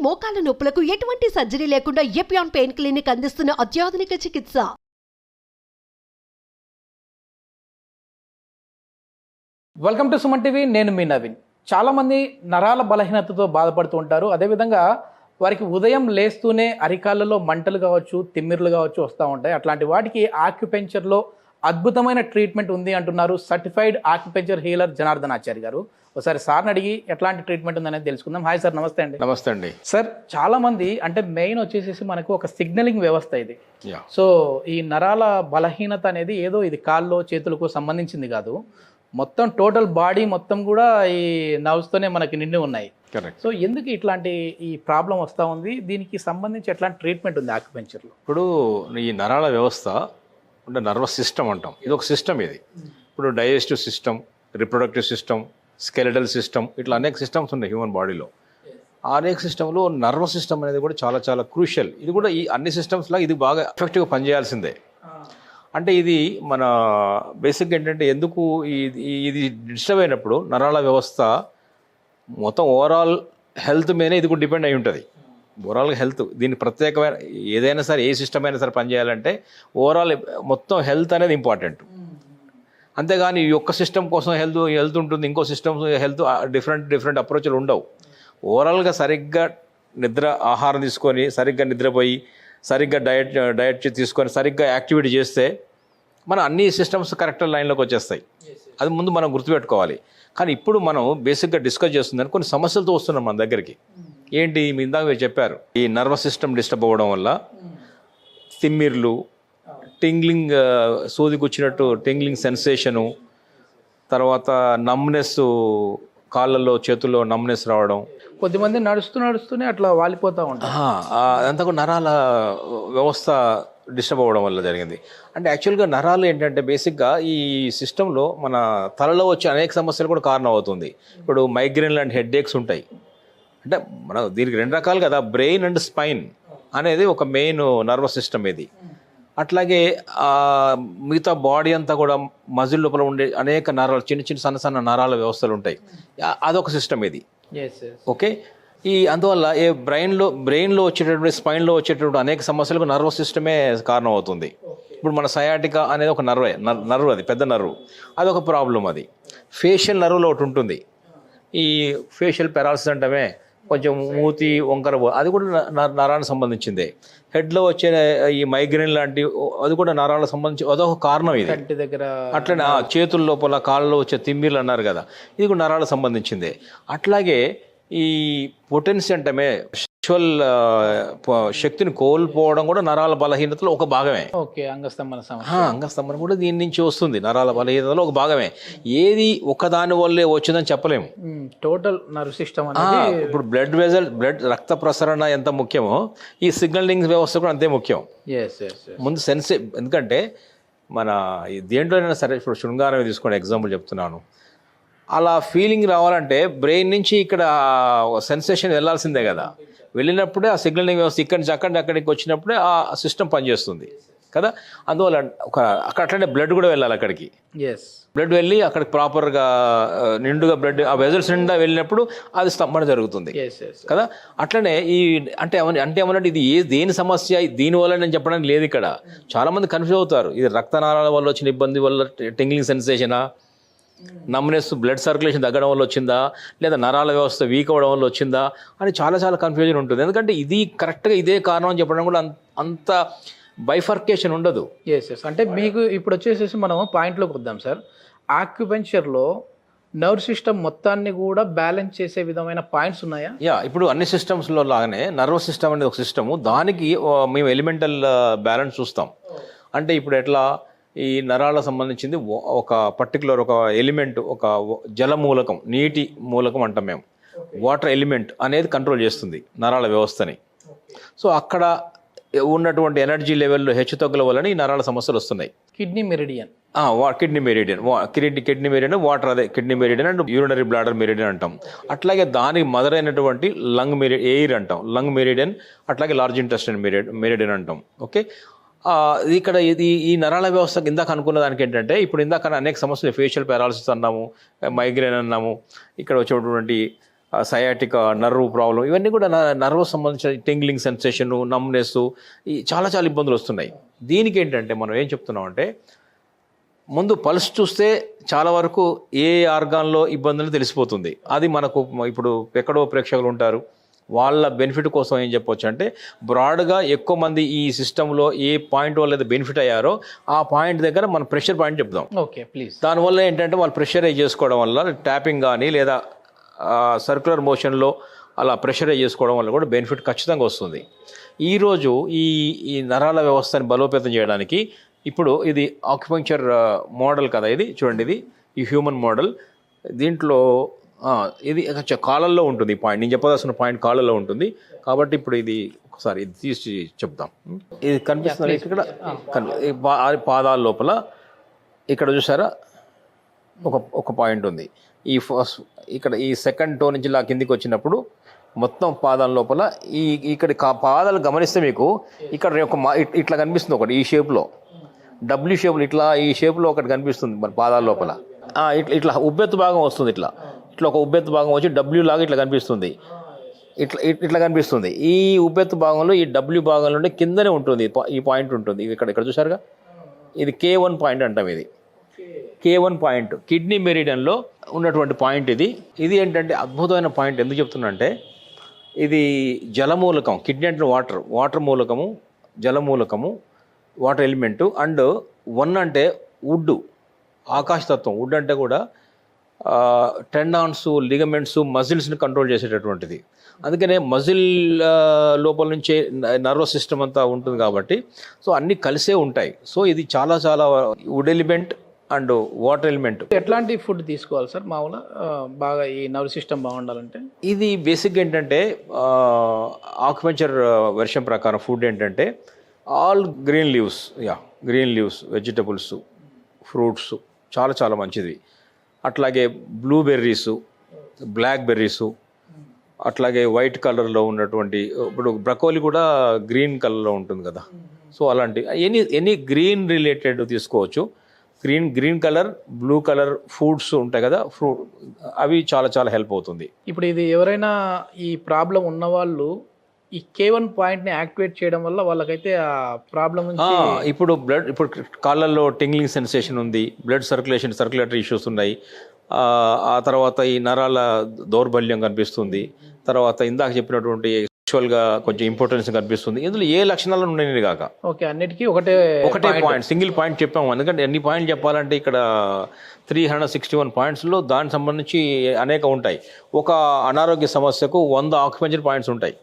మోకాల నొప్పులకు ఎటువంటి సర్జరీ లేకుండా ఎపియాన్ పెయిన్ క్లినిక్ అందిస్తున్న అత్యాధునిక చికిత్స. Welcome to Suman TV. నేను మీ నవీన్. చాలామంది నరాల బలహీనతతో బాధపడుతూ ఉంటారు. అదేవిధంగా వారికి ఉదయం లేస్తూనే అరికాళ్ళలో మంటలు కావచ్చు, తిమ్మిర్లు కావచ్చు వస్తూ ఉంటాయి. అట్లాంటి వాటికి ఆక్యుపెంచర్లో అద్భుతమైన ట్రీట్మెంట్ ఉంది అంటున్నారు certified acupuncture healer Janardhan Achari గారు. ఒకసారి సార్ని అడిగి ఎట్లాంటి ట్రీట్మెంట్ ఉందనేది తెలుసుకుందాం. హాయ్ సార్, నమస్తే అండి. నమస్తే అండి సార్. చాలా మంది అంటే మెయిన్ వచ్చేసేసి మనకు ఒక సిగ్నలింగ్ వ్యవస్థ ఇది. సో ఈ నరాల బలహీనత అనేది ఏదో ఇది కాల్లో చేతులకు సంబంధించింది కాదు, మొత్తం టోటల్ బాడీ మొత్తం కూడా ఈ నర్వ్స్తోనే మనకి నిండి ఉన్నాయి. సో ఎందుకు ఇట్లాంటి ఈ ప్రాబ్లం వస్తూ ఉంది, దీనికి సంబంధించి ఎట్లాంటి ట్రీట్మెంట్ ఉంది ఆక్యుపెంచర్లో? ఇప్పుడు ఈ నరాల వ్యవస్థ అంటే నర్వస్ సిస్టమ్ అంటాం. ఇది ఒక సిస్టమ్. ఇది ఇప్పుడు digestive system, reproductive system, skeletal system, ఇట్లా అనేక సిస్టమ్స్ ఉన్నాయి హ్యూమన్ బాడీలో. ఆ అనేక సిస్టంలో నర్వస్ సిస్టమ్ అనేది కూడా చాలా చాలా క్రూషియల్. ఇది కూడా ఈ అన్ని సిస్టమ్స్లో ఇది బాగా ఎఫెక్టివ్గా పనిచేయాల్సిందే. అంటే ఇది మన బేసిక్గా ఏంటంటే ఎందుకు ఇది డిస్టర్బ్ అయినప్పుడు నరాల వ్యవస్థ మొత్తం ఓవరాల్ హెల్త్ మీదనే ఇది కూడా డిపెండ్ అయి ఉంటుంది. ఓవరాల్గా హెల్త్ దీన్ని ప్రత్యేకమైన ఏదైనా సరే ఏ సిస్టమ్ అయినా సరే పనిచేయాలంటే ఓవరాల్ మొత్తం హెల్త్ అనేది ఇంపార్టెంట్. అంతేగాని ఈ ఒక్క సిస్టమ్ కోసం హెల్త్ ఉంటుంది, ఇంకో సిస్టమ్ హెల్త్ డిఫరెంట్ అప్రోచ్లు ఉండవు. ఓవరాల్గా సరిగ్గా ఆహారం తీసుకొని సరిగ్గా నిద్రపోయి సరిగ్గా డయట్ తీసుకొని సరిగ్గా యాక్టివిటీ చేస్తే మన అన్ని సిస్టమ్స్ కరెక్ట్ లైన్లోకి వచ్చేస్తాయి. అది ముందు మనం గుర్తుపెట్టుకోవాలి. కానీ ఇప్పుడు మనం బేసిక్గా డిస్కస్ చేస్తుందని కొన్ని సమస్యలతో వస్తున్నాం మన దగ్గరికి. ఏంటి మీ ఇందాక మీరు చెప్పారు, ఈ నర్వస్ సిస్టమ్ డిస్టర్బ్ అవ్వడం వల్ల తిమ్మిర్లు, టింగ్లింగ్, సూదికొచ్చినట్టు టింగ్లింగ్ సెన్సేషను, తర్వాత నమ్నెస్, కాళ్ళల్లో చేతుల్లో నమ్నెస్ రావడం, కొద్దిమంది నడుస్తూనే అట్లా వాలిపోతూ ఉంటారు. అదంతా కూడా నరాల వ్యవస్థ డిస్టర్బ్ అవ్వడం వల్ల జరిగింది. అంటే యాక్చువల్గా నరాలు ఏంటంటే బేసిక్గా ఈ సిస్టంలో మన తలలో వచ్చే అనేక సమస్యలు కూడా కారణం అవుతుంది. ఇప్పుడు మైగ్రేన్ లాంటి హెడ్ఏక్స్ ఉంటాయి. అంటే మన దీనికి రెండు రకాలు కదా, బ్రెయిన్ అండ్ స్పైన్ అనేది ఒక మెయిన్ నర్వస్ సిస్టమ్ ఇది. అట్లాగే మిగతా బాడీ అంతా కూడా మజిల్ లోపల ఉండే అనేక నరాలు, చిన్న సన్న నరాల వ్యవస్థలు ఉంటాయి. అదొక సిస్టమ్ ఇది. ఓకే. అందువల్ల బ్రెయిన్లో వచ్చేటటువంటి, స్పైన్లో వచ్చేటటువంటి అనేక సమస్యలకు నర్వస్ సిస్టమే కారణం అవుతుంది. ఇప్పుడు మన సయాటికా అనేది ఒక నర్వ్, అది పెద్ద నర్వ్, అదొక ప్రాబ్లం. అది ఫేషియల్ నర్వ్లో ఒకటి ఉంటుంది, ఈ ఫేషియల్ పెరాలసిస్ అంటమే, కొంచెం మూతి వంకర, అది కూడా నరానికి సంబంధించిందే. హెడ్లో వచ్చే ఈ మైగ్రేన్ లాంటి, అది కూడా నరాలకు సంబంధించి అదొక కారణం. ఇది దగ్గర అట్లనే చేతుల లోపల కాళ్ళలో వచ్చే తిమ్మిర్లు అన్నారు కదా, ఇది కూడా నరాలకు సంబంధించిందే. అట్లాగే ఈ పొటెన్సీ అంటమే, సెక్షువల్ శక్తిని కోల్పోవడం కూడా నరాల బలహీనతలో ఒక భాగమే. ఓకే. అంగస్తంభన కూడా దీని నుంచి వస్తుంది, నరాల బలహీనతలో ఒక భాగమే. ఏది ఒకదాని వల్లే వచ్చిందని చెప్పలేము. Total nerve system. ఇప్పుడు బ్లడ్ రక్త ప్రసరణ ఎంత ముఖ్యమో ఈ సిగ్నలింగ్ వ్యవస్థ కూడా అంతే ముఖ్యం. ముందు ఎందుకంటే మన దేంట్లోనైనా సరే, ఇప్పుడు శృంగారం తీసుకోండి, ఎగ్జాంపుల్ చెప్తున్నాను. అలా ఫీలింగ్ రావాలంటే బ్రెయిన్ నుంచి ఇక్కడ సెన్సేషన్ వెళ్ళాల్సిందే కదా. వెళ్ళినప్పుడే ఆ సిగ్నలింగ్ వ్యవస్థ ఇక్కడి నుంచి అక్కడికి వచ్చినప్పుడే ఆ సిస్టమ్ పనిచేస్తుంది కదా. అందువల్ల అట్లనే బ్లడ్ కూడా వెళ్ళాలి అక్కడికి. బ్లడ్ వెళ్ళి అక్కడికి ప్రాపర్గా నిండుగా బ్లడ్ ఆ వెజల్స్ నిండా వెళ్ళినప్పుడు అది స్తంభన జరుగుతుంది కదా. అట్లనే అంటే ఏమన్నట్టు ఇది దేని సమస్య, దీనివల్ల నేను చెప్పడానికి లేదు. ఇక్కడ చాలామంది కన్ఫ్యూజ్ అవుతారు, ఇది రక్తనాళాల వల్ల వచ్చిన ఇబ్బంది వల్ల టింగ్లింగ్ సెన్సేషనా, నమ్నెస్, బ్లడ్ సర్క్యులేషన్ తగ్గడం వల్ల వచ్చిందా, లేదా నరాల వ్యవస్థ వీక్ అవ్వడం వల్ల వచ్చిందా అని చాలా కన్ఫ్యూజన్ ఉంటుంది. ఎందుకంటే ఇది కరెక్ట్గా ఇదే కారణం అని చెప్పడం కూడా అంత బైఫర్కేషన్ ఉండదు. అంటే మీకు ఇప్పుడు వచ్చేసేసి మనం పాయింట్లోకి వద్దాం సార్. ఆక్యుపెంచర్లో నర్వ్ సిస్టమ్ మొత్తాన్ని కూడా బ్యాలెన్స్ చేసే విధమైన పాయింట్స్ ఉన్నాయా? ఇప్పుడు అన్ని సిస్టమ్స్లో లాగానే నర్వస్ సిస్టమ్ అనేది ఒక సిస్టము, దానికి మేము ఎలిమెంటల్ బ్యాలెన్స్ చూస్తాం. అంటే ఇప్పుడు ఎట్లా ఈ నరాలకు సంబంధించింది ఒక పర్టికులర్ ఒక ఎలిమెంట్, ఒక జల మూలకం, నీటి మూలకం అంటాం మేము, వాటర్ ఎలిమెంట్ అనేది కంట్రోల్ చేస్తుంది నరాల వ్యవస్థని. సో అక్కడ ఉన్నటువంటి ఎనర్జీ లెవెల్లో హెచ్చుతగ్గుల వలన ఈ నరాల సమస్యలు వస్తున్నాయి. Kidney meridian, kidney meridian water, అదే kidney meridian and urinary bladder meridian అంటాం. అట్లాగే దానికి మదర్ అయినటువంటి ఎయిర్ అంటాం, లంగ్ మెరిడియన్. అట్లాగే లార్జ్ ఇంటెస్టైన్ మెరిడియన్ అంటాం. ఓకే. ఇక్కడ ఈ నరాల వ్యవస్థకు ఇందాక అనుకున్న దానికి ఏంటంటే, ఇప్పుడు ఇందాక అనేక సమస్యలు, ఫేషియల్ పారాలసిస్ అన్నాము, మైగ్రేన్ అన్నాము, ఇక్కడ వచ్చేటువంటి సయాటికా, నర్వ్ ప్రాబ్లం, ఇవన్నీ కూడా నర్వ్ సంబంధించిన టింగ్లింగ్ సెన్సేషన్, నమ్నెస్, ఈ చాలా చాలా ఇబ్బందులు వస్తున్నాయి. దీనికి ఏంటంటే మనం ఏం చెప్తున్నామంటే ముందు పల్స్ చూస్తే చాలా వరకు ఏ ఆర్గాన్లో ఇబ్బందులు తెలిసిపోతుంది. అది మనకు ఇప్పుడు ఎక్కడో ప్రేక్షకులు ఉంటారు, వాళ్ళ బెనిఫిట్ కోసం ఏం చెప్పొచ్చు అంటే బ్రాడ్గా ఎక్కువ మంది ఈ సిస్టంలో ఏ పాయింట్ వల్ల బెనిఫిట్ అయ్యారో ఆ పాయింట్ దగ్గర మన ప్రెషర్ పాయింట్ చెప్దాం. Okay please. దానివల్ల ఏంటంటే వాళ్ళు ప్రెషరైజ్ చేసుకోవడం వల్ల ట్యాపింగ్ కానీ లేదా సర్క్యులర్ మోషన్లో అలా ప్రెషరైజ్ చేసుకోవడం వల్ల కూడా బెనిఫిట్ ఖచ్చితంగా వస్తుంది. ఈరోజు ఈ నరాల వ్యవస్థని బలోపేతం చేయడానికి ఇప్పుడు ఇది ఆక్యుపంక్చర్ మోడల్ కదా, ఇది చూడండి, ఇది ఈ హ్యూమన్ మోడల్. దీంట్లో ఇది కాళ్ళల్లో ఉంటుంది ఈ పాయింట్, నేను చెప్పదలసిన పాయింట్ కాళ్ళల్లో ఉంటుంది. కాబట్టి ఇప్పుడు ఇది ఒకసారి ఇది తీసి చెప్దాం. ఇది కనిపిస్తుంది ఇక్కడ పాదాల లోపల, ఇక్కడ చూసారా ఒక పాయింట్ ఉంది. ఈ ఫస్ట్ ఇక్కడ ఈ సెకండ్ టో నుంచి ఇలా కిందికి వచ్చినప్పుడు మొత్తం పాదాల లోపల ఇక్కడ పాదాలు గమనిస్తే మీకు ఇక్కడ ఇట్లా కనిపిస్తుంది ఒకటి, ఈ షేప్లో డబ్ల్యూ షేప్లో ఇట్లా ఈ షేప్లో ఒకటి కనిపిస్తుంది మన పాదాల లోపల. ఇట్లా ఉబ్బెత్తు భాగం వస్తుంది, ఇట్లా ఒక ఉబ్బెత్తు భాగం వచ్చి డబ్ల్యూ లాగా ఇట్లా కనిపిస్తుంది, ఇట్లా కనిపిస్తుంది. ఈ ఉబ్బెత్తు భాగంలో ఈ డబ్ల్యూ భాగంలో నుండి కిందనే ఉంటుంది ఈ పాయింట్ ఉంటుంది. ఇక్కడ చూసారుగా, ఇది K1 పాయింట్ అంటాం. ఇది K1 పాయింట్ కిడ్నీ మెరిడియన్లో ఉన్నటువంటి పాయింట్. ఇది ఏంటంటే అద్భుతమైన పాయింట్. ఎందుకు చెప్తున్నా అంటే ఇది జలమూలకం. కిడ్నీ అంటే వాటర్ మూలకము, జలమూలకము, వాటర్ ఎలిమెంటు. అండ్ 1 అంటే వుడ్, ఆకాశతత్వం. వుడ్ అంటే కూడా టెండాన్స్, లిగమెంట్స్, మజిల్స్ని కంట్రోల్ చేసేటటువంటిది. అందుకనే మజిల్ లోపల నుంచే నర్వస్ సిస్టమ్ అంతా ఉంటుంది కాబట్టి సో అన్నీ కలిసే ఉంటాయి. సో ఇది చాలా చాలా would element and water element. ఎట్లాంటి ఫుడ్ తీసుకోవాలి సార్ మామూలుగా బాగా ఈ నర్వ్ సిస్టమ్ బాగుండాలంటే? ఇది బేసిక్గా ఏంటంటే ఆక్యుపంక్చర్ వెర్షన్ ప్రకారం ఫుడ్ ఏంటంటే all green leaves, vegetables, fruits చాలా చాలా మంచిది. అట్లాగే బ్లూబెర్రీసు, బ్లాక్ బెర్రీసు, అట్లాగే వైట్ కలర్లో ఉన్నటువంటి, ఇప్పుడు బ్రకోలీ కూడా గ్రీన్ కలర్లో ఉంటుంది కదా. సో అలాంటి ఎనీ గ్రీన్ రిలేటెడ్ తీసుకోవచ్చు. Green colour, blue colour foods ఉంటాయి కదా, అవి చాలా చాలా హెల్ప్ అవుతుంది. ఇప్పుడు ఇది ఎవరైనా ఈ ప్రాబ్లం ఉన్నవాళ్ళు ఈ K1 పాయింట్ని యాక్టివేట్ చేయడం వల్ల వాళ్ళకైతే ఆ ప్రాబ్లం నుంచి ఇప్పుడు కాళ్ళల్లో టింగ్లింగ్ సెన్సేషన్ ఉంది, బ్లడ్ సర్క్యులేటరీ ఇష్యూస్ ఉన్నాయి. ఆ తర్వాత ఈ నరాల దౌర్బల్యం కనిపిస్తుంది. తర్వాత ఇందాక చెప్పినటువంటి యాక్చువల్గా కొంచెం ఇంపార్టెన్స్ కనిపిస్తుంది. ఇందులో ఏ లక్షణాలు ఉన్నాయి కాక ఓకే, అన్నిటికీ ఒకటే పాయింట్, సింగిల్ పాయింట్ చెప్పాము. ఎందుకంటే ఎన్ని పాయింట్లు చెప్పాలంటే ఇక్కడ 361 పాయింట్స్లో దానికి సంబంధించి అనేక ఉంటాయి. ఒక అనారోగ్య సమస్యకు 100 ఆక్యుపంక్చర్ పాయింట్స్ ఉంటాయి.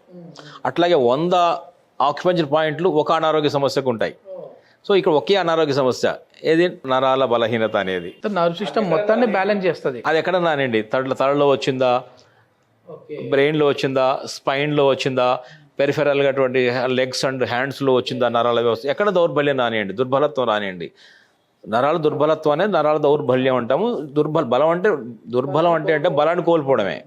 అట్లాగే 100 ఆక్యుపంక్చర్ పాయింట్లు ఒక అనారోగ్య సమస్యకు ఉంటాయి. సో ఇక్కడ ఒకే అనారోగ్య సమస్య, ఏది నరాల బలహీనత అనేది. నర్వ్ సిస్టమ్ మొత్తాన్ని బ్యాలెన్స్ చేస్తుంది. అది ఎక్కడ నానండి, తలలో వచ్చిందా, బ్రెయిన్లో వచ్చిందా, స్పైన్లో వచ్చిందా, పెరిఫెరల్గా అటువంటి లెగ్స్ అండ్ హ్యాండ్స్లో వచ్చిందా నరాల వ్యవస్థ, ఎక్కడ దౌర్బల్యం రానియండి, దుర్బలత్వం రానియండి. నరాల దుర్బలత్వం అనేది నరాల దౌర్బల్యం అంటాము. దుర్బలం అంటే బలాన్ని కోల్పోవడమే,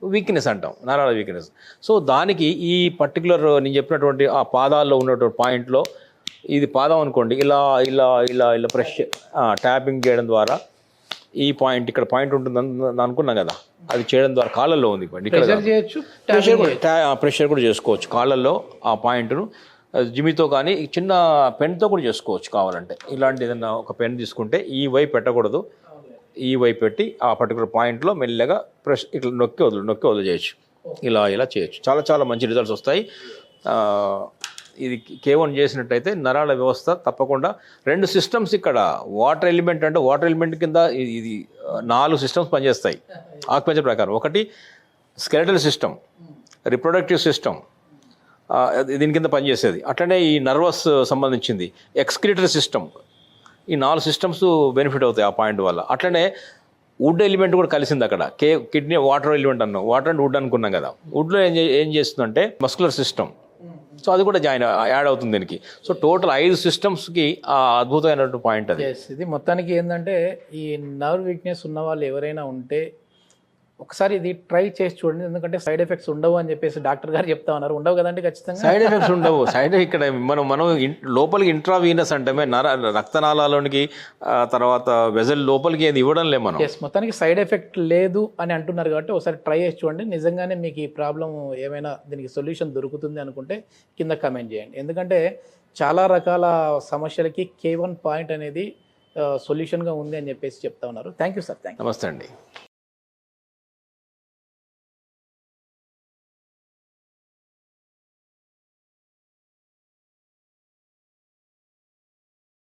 వీక్నెస్ అంటాం, నరాల వీక్నెస్. సో దానికి ఈ పర్టికులర్ నేను చెప్పినటువంటి ఆ పాదాల్లో ఉన్నటువంటి పాయింట్లో, ఇది పాదం అనుకోండి, ఇలా ఇలా ఇలా ఇలా ట్యాపింగ్ చేయడం ద్వారా ఈ పాయింట్, ఇక్కడ పాయింట్ ఉంటుంది అనుకున్నాం కదా, అది చేయడం ద్వారా కాళ్ళల్లో ఉంది. ప్రెషర్ కూడా చేసుకోవచ్చు కాళ్ళల్లో ఆ పాయింట్ను. జిమ్మితో కానీ చిన్న పెన్తో కూడా చేసుకోవచ్చు కావాలంటే. ఇలాంటి ఏదైనా ఒక పెన్ తీసుకుంటే ఈ వైపు పెట్టకూడదు, ఈ వైపు పెట్టి ఆ పర్టికులర్ పాయింట్లో మెల్లగా ఇట్లా నొక్కి వదిలి చేయొచ్చు. ఇలా చేయొచ్చు. చాలా చాలా మంచి రిజల్ట్స్ వస్తాయి. ఇది K1 చేసినట్టయితే నరాల వ్యవస్థ తప్పకుండా 2 సిస్టమ్స్ ఇక్కడ వాటర్ ఎలిమెంట్ అంటే వాటర్ ఎలిమెంట్ కింద ఇది 4 సిస్టమ్స్ పనిచేస్తాయి ఆక్యుపంక్చర్ ప్రకారం. ఒకటి స్కెలెటల్ సిస్టమ్, రిప్రొడక్టివ్ సిస్టమ్, దీని కింద పనిచేసేది. అట్లనే ఈ నర్వస్ సంబంధించింది ఎక్స్క్రిటరీ సిస్టమ్. ఈ 4 సిస్టమ్స్ బెనిఫిట్ అవుతాయి ఆ పాయింట్ వల్ల. అట్లనే వుడ్ ఎలిమెంట్ కూడా కలిసింది అక్కడ. కిడ్నీ వాటర్ ఎలిమెంట్ అన్నాం, వాటర్ అండ్ వుడ్ అనుకున్నాం కదా. వుడ్లో ఏం చేస్తుందంటే మస్కులర్ సిస్టమ్, సో అది కూడా యాడ్ అవుతుంది దీనికి. సో టోటల్ 5 సిస్టమ్స్కి అద్భుతమైనటువంటి పాయింట్ అది. ఇది మొత్తానికి ఏంటంటే ఈ నర్వ్ వీక్నెస్ ఉన్న వాళ్ళు ఎవరైనా ఉంటే ఒకసారి ఇది ట్రై చేసి చూడండి, ఎందుకంటే సైడ్ ఎఫెక్ట్స్ ఉండవు అని చెప్పేసి డాక్టర్ గారు చెప్తా ఉన్నారు. ఉండవు కదండి ఖచ్చితంగా? సైడ్ ఎఫెక్ట్స్ ఉండవు. ఇక్కడ మనం లోపలికి ఇంట్రావీనస్ అంటే రక్తనాళాలోనికి తర్వాత వెజల్ లోపలికి ఏది ఇవ్వడం లేదు మనం. ఎస్, మొత్తానికి సైడ్ ఎఫెక్ట్ లేదు అని అంటున్నారు కాబట్టి ఒకసారి ట్రై చేసి చూడండి. నిజంగానే మీకు ఈ ప్రాబ్లం ఏమైనా దీనికి సొల్యూషన్ దొరుకుతుంది అనుకుంటే కింద కమెంట్ చేయండి. ఎందుకంటే చాలా రకాల సమస్యలకి K1 పాయింట్ అనేది సొల్యూషన్గా ఉంది అని చెప్పేసి చెప్తా ఉన్నారు. Thank you sir. Thank you. నమస్తే అండి.